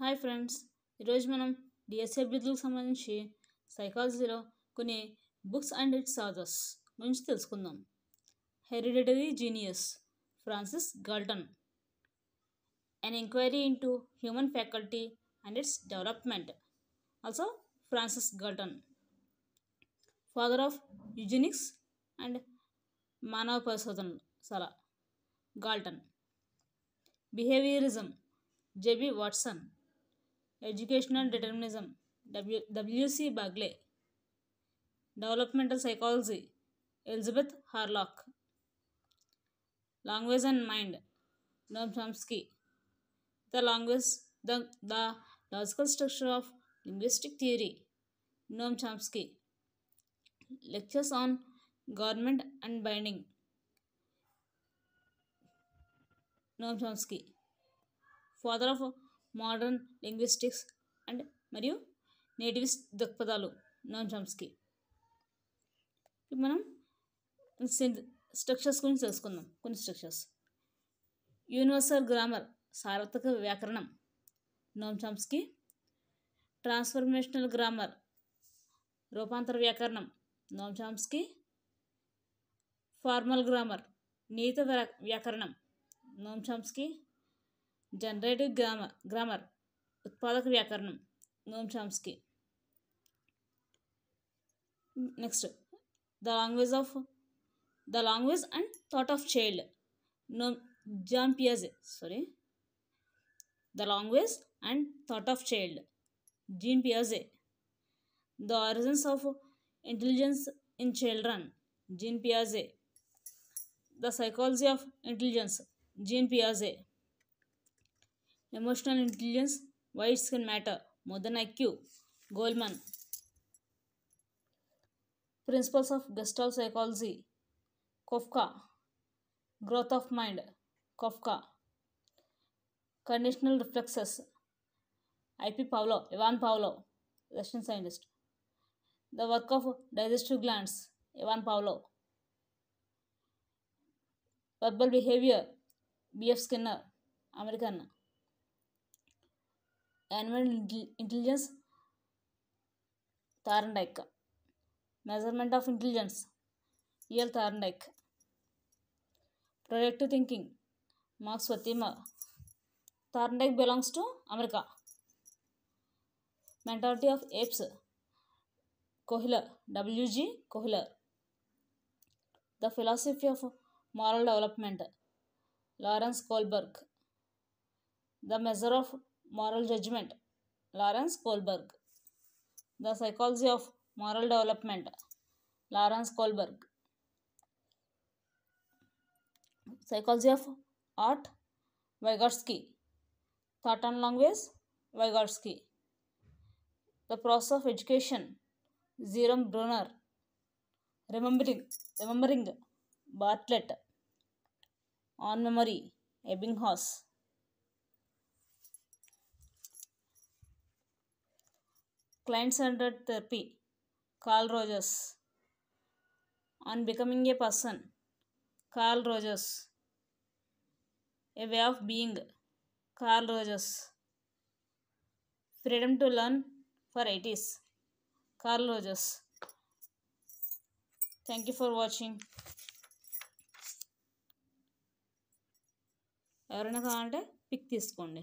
Hi friends, ఈరోజు మనం DSC అభ్యర్థులకు సంబంధించి సైకాలజీలో కొన్ని బుక్స్ అండ్ ఇట్స్ ఆథర్స్ గురించి తెలుసుకుందాం. Hereditary genius, Francis Galton. An inquiry into human faculty and its development, also Francis Galton. Father of eugenics and మానవ పరిశోధనలు సలా Galton. Behaviourism, JB Watson. Educational determinism, WC Bagley. Developmental psychology, Elizabeth Hurlock. Language and mind, Noam Chomsky. The logical structure of linguistic theory, Noam Chomsky. Lectures on government and binding, Noam Chomsky. Father of modern linguistics and మరియు nativist దృక్పథాలు, Noam Chomsky. మనం structures గురించి తెలుసుకుందాం. కొన్ని structures. Universal grammar, సార్వత్రిక వ్యాకరణం, Noam Chomsky. Transformational grammar, రూపాంతర వ్యాకరణం, నోమ్ చామ్స్కీ. ఫార్మల్ గ్రామర్, నియత వ్యాకరణం, నోమ్ చామ్స్కీ. జనరేటివ్ గ్రామర్, ఉత్పాదక వ్యాకరణం, Noam Chomsky. Next, the language and thought of child, Jean పియాజే. The language and thought of child, Jean Piaget. The origins of intelligence in children, Jean Piaget. The psychology of intelligence, Jean Piaget. Emotional intelligence, why it can matter more than IQ, Goleman. Principles of Gestalt psychology, Kafka. Growth of mind, Kafka. Conditional reflexes, Ivan Pavlov, Russian scientist. The work of digestive glands, Ivan Pavlov. Verbal behavior, B.F. Skinner, American. Animal intelligence, Thorndike. Measurement of intelligence, E.L. Thorndike. Projective thinking, Max Wertheimer. Thorndike belongs to America. Mentality of apes, Kohler, W.G. Kohler. The philosophy of moral development, Lawrence Kohlberg. The measure of moral judgment, Lawrence Kohlberg. The psychology of moral development, Lawrence Kohlberg. Psychology of art, Vygotsky. Thought on language, Vygotsky. The process of education, Jerome Bruner. Remembering, Bartlett. On memory, Ebbinghaus. Client-centered therapy, Carl Rogers. On becoming a person, Carl Rogers. A way of being, Carl Rogers. Freedom to learn for 80s, Carl Rogers. Thank you for watching. ఎవరైనా కావాలంటే pick తీసుకోండి.